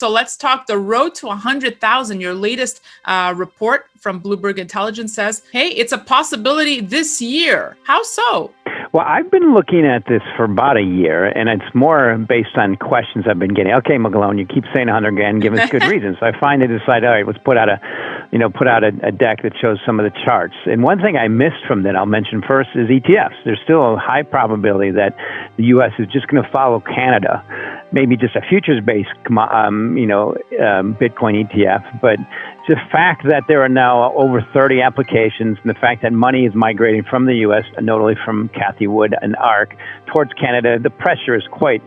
So let's talk the road to 100,000. Your latest report from Bloomberg Intelligence says, hey, it's a possibility this year. How so? Well, I've been looking at this for about a year, and it's more based on questions I've been getting. Okay, McGlone, you keep saying 100 grand, give us good reasons. So I finally decided, all right, let's put out a deck that shows some of the charts. And one thing I missed from that I'll mention first is ETFs. There's still a high probability that the U.S. is just going to follow Canada, maybe just a futures-based, Bitcoin ETF, but the fact that there are now over 30 applications and the fact that money is migrating from the U.S., notably from Cathie Wood and ARK, towards Canada, the pressure is quite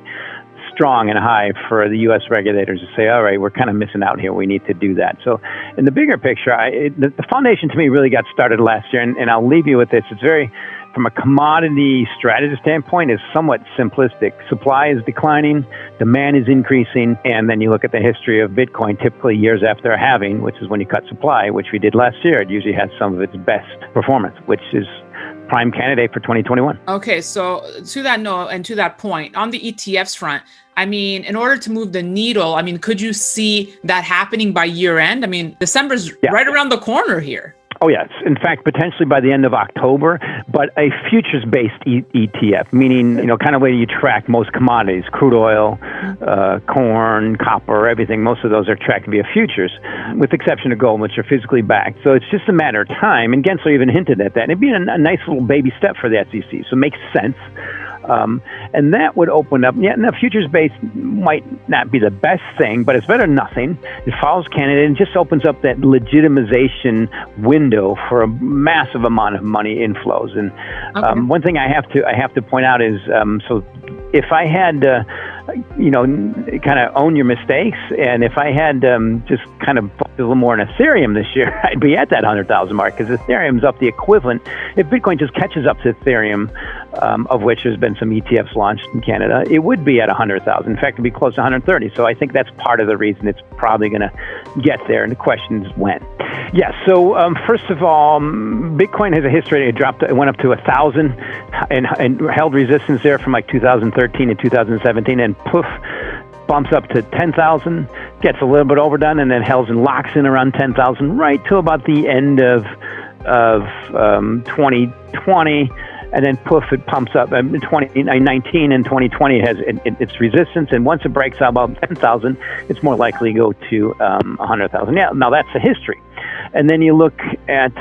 strong and high for the U.S. regulators to say, all right, we're kind of missing out here. We need to do that. So in the bigger picture, the foundation to me really got started last year, and I'll leave you with this. It's very, from a commodity strategy standpoint, is somewhat simplistic. Supply is declining, demand is increasing, and then you look at the history of Bitcoin, typically years after a halving, which is when you cut supply, which we did last year, it usually has some of its best performance, which is prime candidate for 2021. Okay, so to that note and to that point, on the ETFs front, I mean, in order to move the needle, I mean, could you see that happening by year end? I mean, December's right around the corner here. Oh, yes. In fact, potentially by the end of October, but a futures-based ETF, meaning, kind of where you track most commodities, crude oil, corn, copper, everything. Most of those are tracked via futures, with the exception of gold, which are physically backed. So it's just a matter of time. And Gensler even hinted at that. And it'd be a nice little baby step for the SEC. So it makes sense. And that would open up, now futures-based might not be the best thing, but it's better than nothing. It follows Canada and just opens up that legitimization window for a massive amount of money inflows. And one thing I have to point out is, so if I had, kind of own your mistakes, and if I had just kind of focused a little more on Ethereum this year, I'd be at that 100,000 mark, because Ethereum's up the equivalent. If Bitcoin just catches up to Ethereum, of which there's been some ETFs launched in Canada, it would be at 100,000. In fact, it'd be close to 130. So I think that's part of the reason it's probably going to get there. And the question is when. Yeah. So first of all, Bitcoin has a history. It went up to 1,000 and held resistance there from like 2013 to 2017, and poof, bumps up to 10,000, gets a little bit overdone, and then held and locks in around 10,000 right till about the end of 2020. And then poof, it pumps up. 2019 and 2020 has its resistance, and once it breaks out about 10,000, it's more likely to go to 100,000. Yeah, now that's the history. And then you look at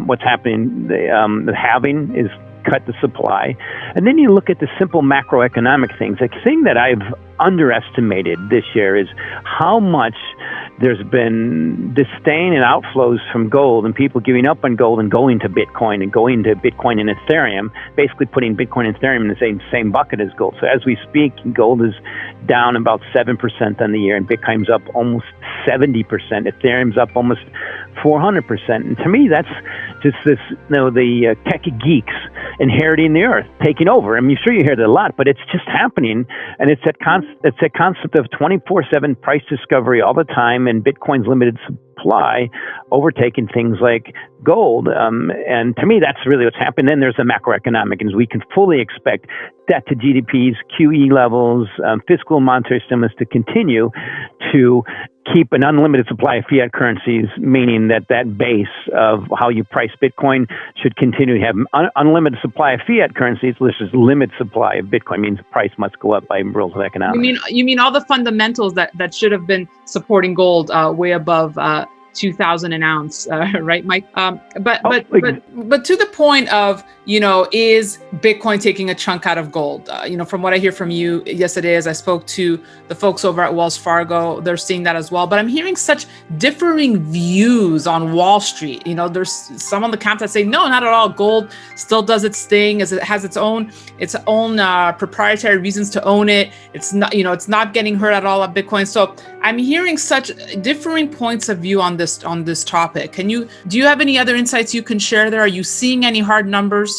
what's happening. The halving is cut the supply, and then you look at the simple macroeconomic things. The thing that I've underestimated this year is how much there's been disdain and outflows from gold, and people giving up on gold and going to Bitcoin and Ethereum, basically putting Bitcoin and Ethereum in the same bucket as gold. So as we speak, gold is down about 7% on the year, and Bitcoin's up almost 70%. Ethereum's up almost 400%. And to me, that's just this, the techie geeks inheriting the earth, taking over. I mean, sure, you hear that a lot, but it's just happening. And it's that concept of 24/7 price discovery all the time, and Bitcoin's limited supply overtaking things like gold. And to me, that's really what's happened. Then there's the macroeconomic, and we can fully expect debt to GDP's, QE levels, fiscal and monetary stimulus to continue to keep an unlimited supply of fiat currencies, meaning that base of how you price Bitcoin should continue to have unlimited supply of fiat currencies. This is limited supply of Bitcoin, means the price must go up by rules of economics. You mean all the fundamentals that should have been supporting gold way above 2,000 an ounce, right, Mike? But to the point of, is Bitcoin taking a chunk out of gold? From what I hear from you, yes, it is. I spoke to the folks over at Wells Fargo. They're seeing that as well. But I'm hearing such differing views on Wall Street. There's some on the camp that say, no, not at all. Gold still does its thing, as it has its own proprietary reasons to own it. It's not, it's not getting hurt at all at Bitcoin. So I'm hearing such differing points of view on this topic. Do you have any other insights you can share there? Are you seeing any hard numbers?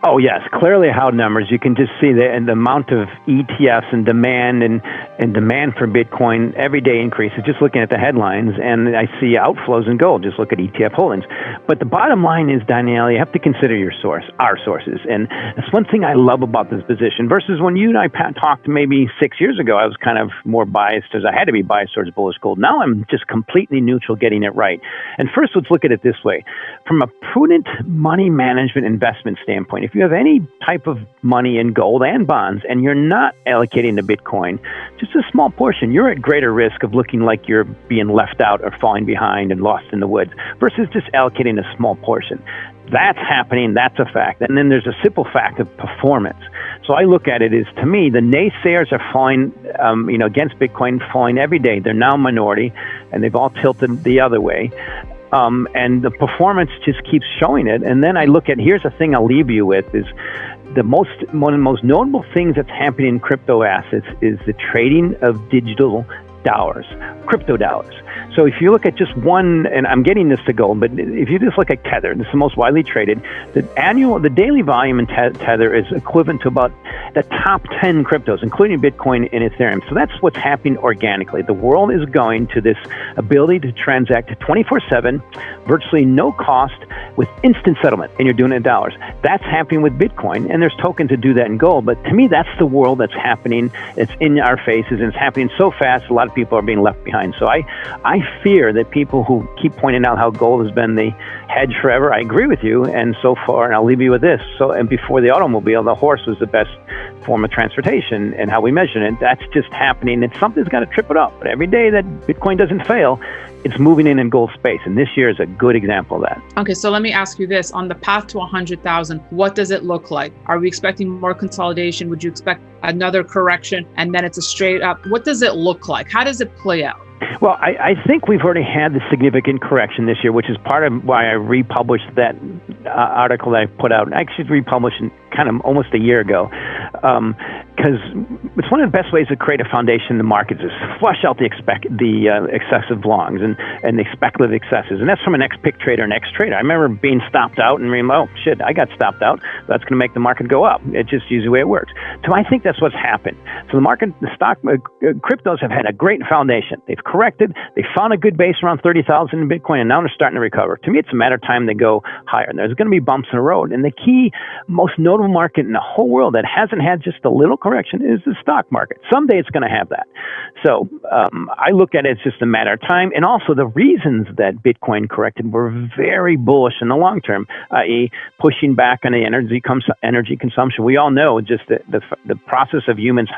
Oh, yes. Clearly how numbers. You can just see the amount of ETFs and demand for Bitcoin every day increases, just looking at the headlines. And I see outflows in gold. Just look at ETF holdings. But the bottom line is, Danielle, you have to consider your source, our sources. And that's one thing I love about this position versus when you and I talked maybe 6 years ago, I was kind of more biased, as I had to be biased towards bullish gold. Now I'm just completely neutral, getting it right. And first, let's look at it this way. From a prudent money management investment standpoint, if you have any type of money in gold and bonds and you're not allocating to Bitcoin, just a small portion, you're at greater risk of looking like you're being left out or falling behind and lost in the woods versus just allocating a small portion. That's happening. That's a fact. And then there's a simple fact of performance. So I look at it as, to me, the naysayers are falling, against Bitcoin, falling every day. They're now minority, and they've all tilted the other way. And the performance just keeps showing it. And then I look at, here's the thing I'll leave you with, is one of the most notable things that's happening in crypto assets is the trading of digital dollars, crypto dollars. So if you look at just one, and I'm getting this to gold, but if you just look at Tether, this is the most widely traded, the daily volume in Tether is equivalent to about the top 10 cryptos, including Bitcoin and Ethereum. So that's what's happening organically. The world is going to this ability to transact 24/7, virtually no cost, with instant settlement, and you're doing it in dollars. That's happening with Bitcoin, and there's tokens to do that in gold. But to me, that's the world that's happening. It's in our faces, and it's happening so fast, a lot of people are being left behind. So I fear that people who keep pointing out how gold has been the hedge forever, I agree with you, and so far, and I'll leave you with this. And before the automobile, the horse was the best form of transportation, and how we measure it, that's just happening, and something's got to trip it up. But every day that Bitcoin doesn't fail, it's moving in gold space, and this year is a good example of that. Okay, so let me ask you this. On the path to 100,000, what does it look like? Are we expecting more consolidation? Would you expect another correction, and then it's a straight up? What does it look like? How does it play out? Well, I think we've already had the significant correction this year, which is part of why I republished that article that I put out. I actually republished it kind of almost a year ago, because it's one of the best ways to create a foundation in the markets is flush out the excessive longs and the speculative excesses. And that's from an ex-pick trader and ex-trader. I remember being stopped out and realizing, oh, shit, I got stopped out. That's going to make the market go up. It's just usually the way it works. So I think that's what's happened. So cryptos have had a great foundation. They've corrected. They found a good base around 30,000 in Bitcoin, and now they're starting to recover. To me, it's a matter of time they go higher. And there's going to be bumps in the road. And the key, most notable market in the whole world that hasn't had just a little correction is the stock market. Someday it's going to have that. So I look at it as just a matter of time. And also the reasons that Bitcoin corrected were very bullish in the long term, i.e. pushing back on the energy consumption. We all know just the process of humans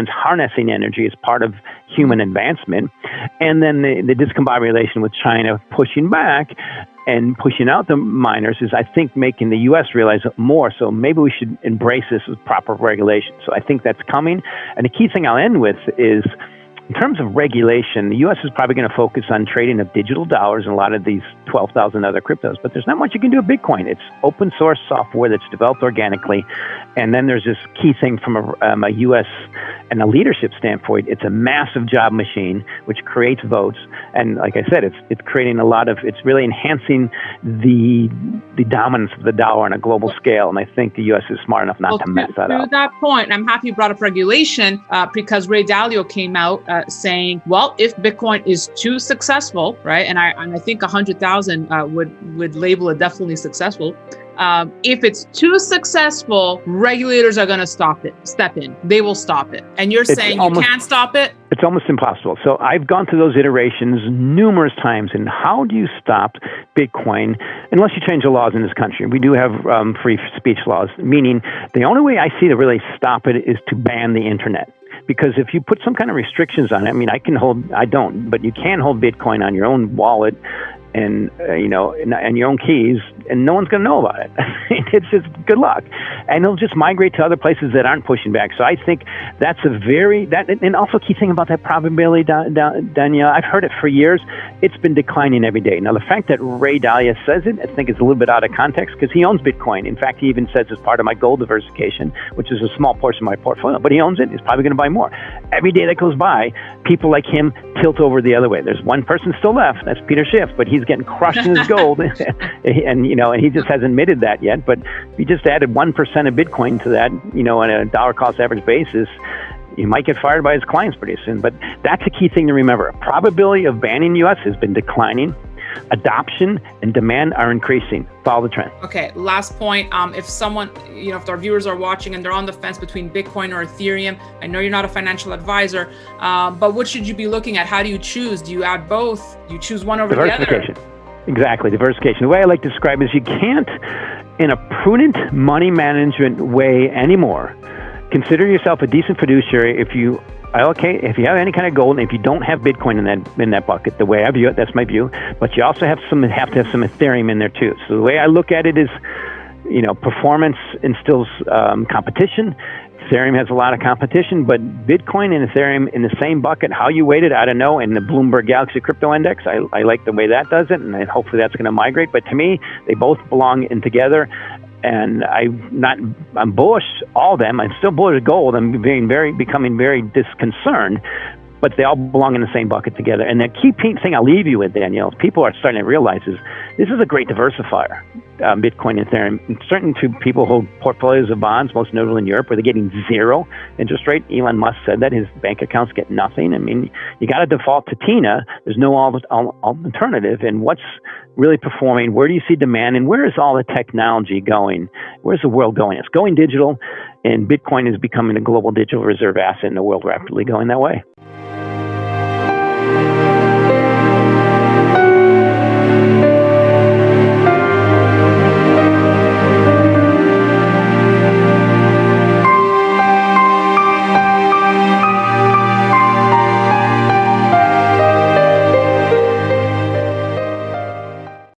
harnessing energy is part of human advancement. And then the discombobulation with China pushing back and pushing out the miners is, I think, making the U.S. realize it more. So maybe we should embrace this with proper regulation. So I think that's coming. And the key thing I'll end with is, in terms of regulation, the U.S. is probably going to focus on trading of digital dollars and a lot of these 12,000 other cryptos. But there's not much you can do with Bitcoin. It's open source software that's developed organically. And then there's this key thing from a U.S. and a leadership standpoint. It's a massive job machine, which creates votes. And like I said, it's creating it's really enhancing the dominance of the dollar on a global scale. And I think the U.S. is smart enough not to mess that up. To that point, I'm happy you brought up regulation because Ray Dalio came out saying, well, if Bitcoin is too successful, right, and I think 100,000 would label it definitely successful. If it's too successful, regulators are going to step in. They will stop it. And you're saying you can't stop it? It's almost impossible. So I've gone through those iterations numerous times. And how do you stop Bitcoin unless you change the laws in this country? We do have free speech laws, meaning the only way I see to really stop it is to ban the internet. Because if you put some kind of restrictions on it, I mean, I don't, but you can hold Bitcoin on your own wallet and and your own keys, and no one's going to know about it. It's just good luck, and it'll just migrate to other places that aren't pushing back. So I think that's and also key thing about that probability, Danielle. I've heard it for years. It's been declining every day. Now the fact that Ray Dalio says it, I think is a little bit out of context because he owns Bitcoin. In fact, he even says it's part of my gold diversification, which is a small portion of my portfolio. But he owns it. He's probably going to buy more. Every day that goes by, people like him tilt over the other way. There's one person still left. That's Peter Schiff, but he's getting crushed in his gold, and and he just hasn't admitted that yet. But if you just added 1% of Bitcoin to that, on a dollar cost average basis, you might get fired by his clients pretty soon. But that's a key thing to remember. Probability of banning U.S. has been declining. Adoption and demand are increasing. Follow the trend. Okay, last point. If someone, if our viewers are watching and they're on the fence between Bitcoin or Ethereum, I know you're not a financial advisor, but what should you be looking at? How do you choose? Do you add both? Do you choose one over the other? Diversification. Exactly, diversification. The way I like to describe it is you can't, in a prudent money management way anymore, consider yourself a decent fiduciary if you have any kind of gold, and if you don't have Bitcoin in that bucket. The way I view it, that's my view. But you also have to have some Ethereum in there too. So the way I look at it is, performance instills competition. Ethereum has a lot of competition, but Bitcoin and Ethereum in the same bucket. How you weight it, I don't know. In the Bloomberg Galaxy Crypto Index, I like the way that does it, and hopefully that's going to migrate. But to me, they both belong in together. And I'm bullish all of them. I'm still bullish gold. I'm becoming very disconcerted, but they all belong in the same bucket together. And the key thing I'll leave you with, Danielle, people are starting to realize is this is a great diversifier, Bitcoin and Ethereum. And certain to people who hold portfolios of bonds, most notably in Europe, where they're getting 0 interest rate. Elon Musk said that his bank accounts get nothing. I mean, you got to default to TINA. There's no alternative. And what's really performing? Where do you see demand? And where is all the technology going? Where's the world going? It's going digital, and Bitcoin is becoming a global digital reserve asset in the world, rapidly going that way.